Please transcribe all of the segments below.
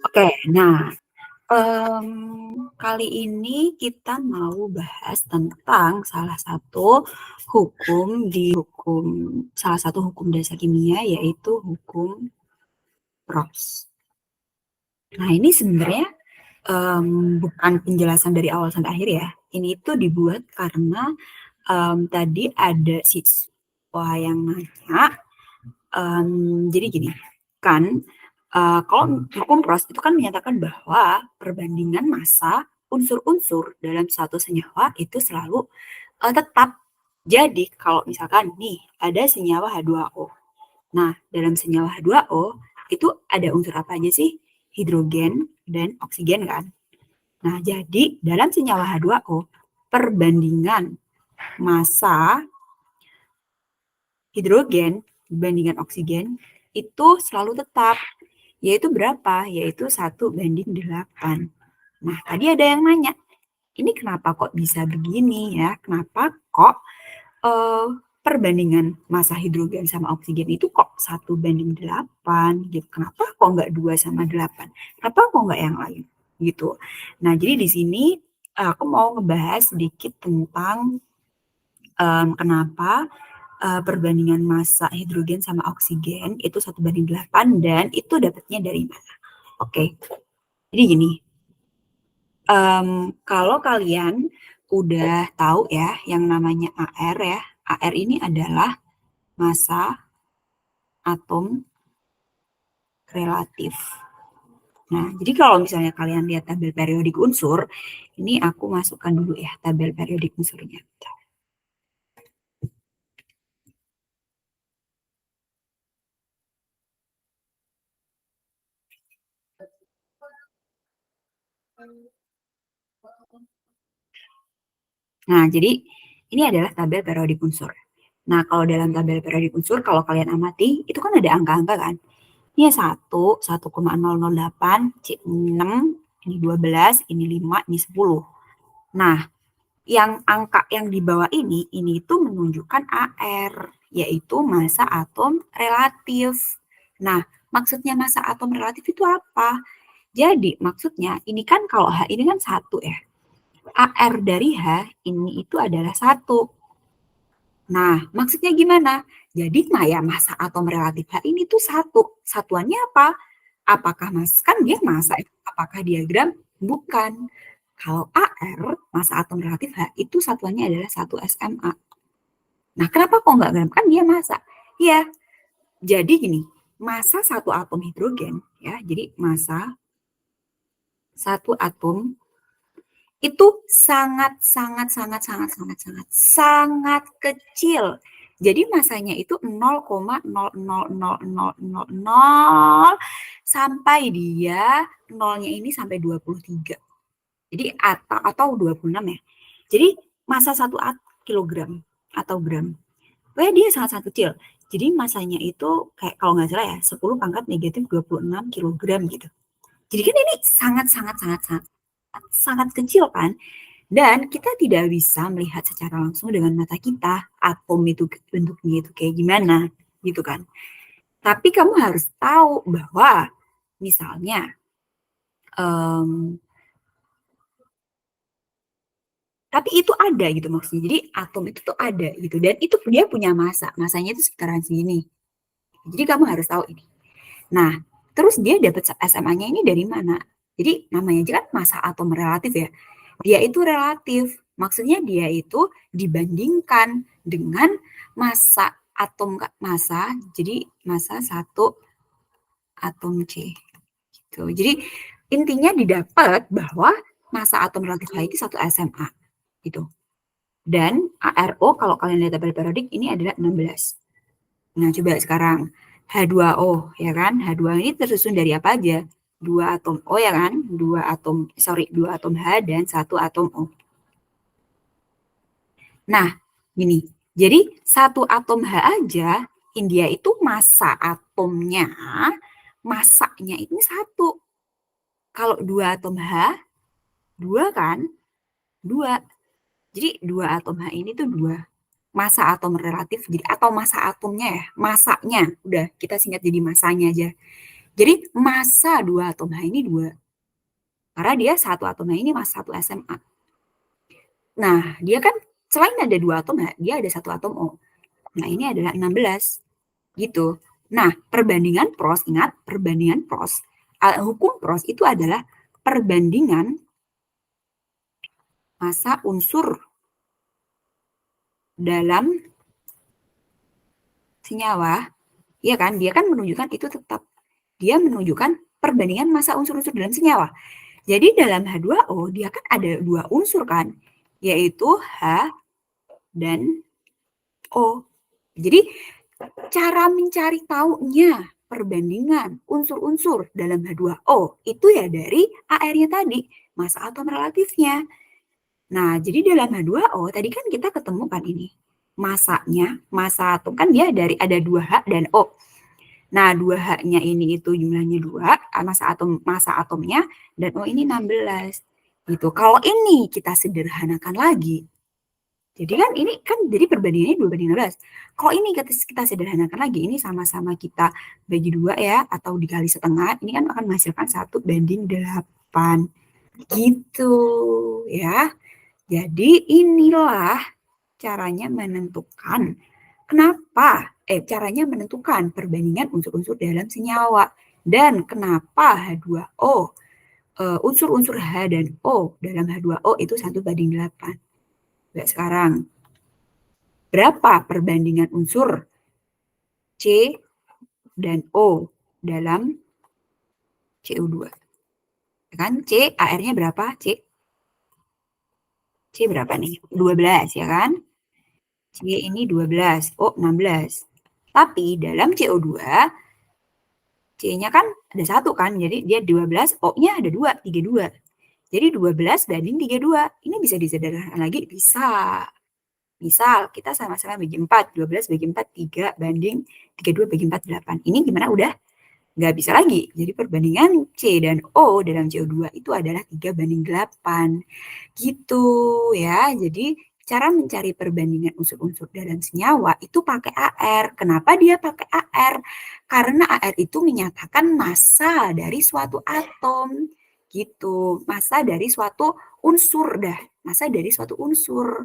Oke, nah, kali ini kita mau bahas tentang salah satu hukum dasar kimia, yaitu hukum Ross. Nah, ini sebenarnya bukan penjelasan dari awal sampai akhir ya. Ini itu dibuat karena tadi ada siswa yang nanya. Jadi gini, kan kalau hukum Ross itu kan menyatakan bahwa perbandingan massa unsur-unsur dalam satu senyawa itu selalu tetap. Jadi kalau misalkan nih ada senyawa H2O. Nah, dalam senyawa H2O itu ada unsur apa aja sih? Hidrogen dan oksigen kan? Nah, jadi dalam senyawa H2O perbandingan massa hidrogen dibandingkan oksigen itu selalu tetap, yaitu berapa? Yaitu 1:8. Nah, tadi ada yang nanya, ini kenapa kok bisa begini ya? Kenapa kok perbandingan massa hidrogen sama oksigen itu kok 1:8 gitu? Kenapa kok nggak 2:8? Kenapa kok nggak yang lain? Gitu. Nah, jadi di sini aku mau ngebahas sedikit tentang kenapa perbandingan massa hidrogen sama oksigen itu 1:8 dan itu dapatnya dari mana. Oke, jadi gini, kalau kalian udah tahu ya yang namanya AR ya, AR ini adalah massa atom relatif. Nah, jadi kalau misalnya kalian lihat tabel periodik unsur, ini aku masukkan dulu ya tabel periodik unsurnya. Nah, jadi ini adalah tabel periodik unsur. Nah, kalau dalam tabel periodik unsur, kalau kalian amati, itu kan ada angka-angka kan? Ini 1, 1,008, C6, ini 12, ini 5, ini 10. Nah, yang angka yang di bawah ini itu menunjukkan AR, yaitu massa atom relatif. Nah, maksudnya massa atom relatif itu apa? Jadi, maksudnya ini kan kalau H ini kan 1 ya. AR dari H ini itu adalah 1. Nah, maksudnya gimana? Jadi ya massa atom relatif H ini tuh 1. Satuannya apa? Apakah kan dia massa, apakah diagram? Bukan. Kalau AR, massa atom relatif H, itu satuannya adalah 1 SMA. Nah, kenapa kok nggak gram? Kan dia massa. Iya, jadi gini, massa satu atom hidrogen, ya, jadi massa satu atom itu sangat kecil. Jadi masanya itu 0,00000 sampai dia nolnya ini sampai 23. Jadi atau 26 ya. Jadi massa 1 kilogram atau gram. Pokoknya dia sangat kecil. Jadi masanya itu kayak kalau nggak salah ya 10 pangkat negatif 26 kilogram gitu. Jadi kan ini sangat kecil kan? Dan kita tidak bisa melihat secara langsung dengan mata kita atom itu bentuknya itu kayak gimana gitu kan. Tapi kamu harus tahu bahwa misalnya tapi itu ada gitu maksudnya. Jadi atom itu tuh ada gitu dan itu dia punya massa. Massanya itu sekitaran segini. Jadi kamu harus tahu ini. Nah, terus dia dapat SMA-nya ini dari mana? Jadi namanya aja kan massa atom relatif ya. Dia itu relatif. Maksudnya dia itu dibandingkan dengan massa atom massa, jadi massa satu atom C. Gitu. Jadi intinya didapat bahwa massa atom relatif H itu 1 SMA. Gitu. Dan ARO kalau kalian lihat tabel periodik ini adalah 16. Nah, coba sekarang H2O ya kan? H2O ini tersusun dari apa aja? 2 atom O ya kan? 2 atom H dan 1 atom O. Nah, gini. Jadi 1 atom H aja, India itu massa atomnya, massanya ini 1. Kalau 2 atom H, 2 kan? 2. Jadi 2 atom H ini tuh 2. Massa atom relatif, jadi atau massa atomnya ya, massanya. Udah, kita singkat jadi massanya aja. Jadi massa 2 atom H ini 2. Karena dia 1 atom H ini massa 1 SMA. Nah, dia kan selain ada 2 atom H, dia ada 1 atom O. Nah, ini adalah 16. Gitu. Nah, perbandingan pros, ingat, perbandingan pros. Hukum pros itu adalah perbandingan massa unsur dalam senyawa. Iya kan? Dia kan menunjukkan itu tetap. Dia menunjukkan perbandingan massa unsur-unsur dalam senyawa. Jadi dalam H2O dia kan ada 2 unsur kan, yaitu H dan O. Jadi cara mencari taunya perbandingan unsur-unsur dalam H2O itu ya dari AR-nya tadi, massa atom relatifnya. Nah, jadi dalam H2O tadi kan kita ketemukan ini. Massanya, massa atom kan dia dari ada 2H dan O. Nah, 2H-nya ini itu jumlahnya 2, massa atomnya, dan O ini 16. Gitu. Kalau ini kita sederhanakan lagi, jadi kan ini kan jadi perbandingannya 2 banding 16. Kalau ini kita sederhanakan lagi, ini sama-sama kita bagi 2 ya, atau dikali setengah, ini kan akan menghasilkan 1 banding 8. Gitu ya. Jadi inilah caranya menentukan caranya menentukan perbandingan unsur-unsur dalam senyawa. Dan kenapa H2O, unsur-unsur H dan O dalam H2O itu 1 banding 8. Sekarang, berapa perbandingan unsur C dan O dalam CO2? Kan C, AR-nya berapa? C berapa nih? 12 ya kan? C ini 12, O 16. Tapi dalam CO2, C-nya kan ada 1 kan, jadi dia 12, O-nya ada 2, 32. Jadi 12 banding 32. Ini bisa disederhanakan lagi? Bisa. Misal kita sama-sama bagi 4, 12 bagi 4, 3 banding 32 bagi 4, 8. Ini gimana? Udah nggak bisa lagi. Jadi perbandingan C dan O dalam CO2 itu adalah 3 banding 8. Gitu ya. Jadi cara mencari perbandingan unsur-unsur dalam senyawa itu pakai AR. Kenapa dia pakai AR? Karena AR itu menyatakan massa dari suatu atom. Gitu. Massa dari suatu unsur dah. Massa dari suatu unsur.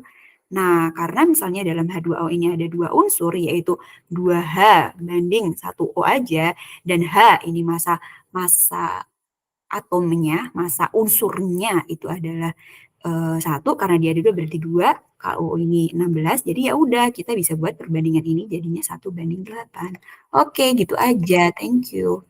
Nah, karena misalnya dalam H2O ini ada 2 unsur, yaitu 2H banding 1O aja, dan H ini massa atomnya, massa unsurnya itu adalah 1, karena dia ada 2 berarti 2, kalau ini 16, jadi ya udah kita bisa buat perbandingan ini jadinya 1 banding 8. Oke, gitu aja. Thank you.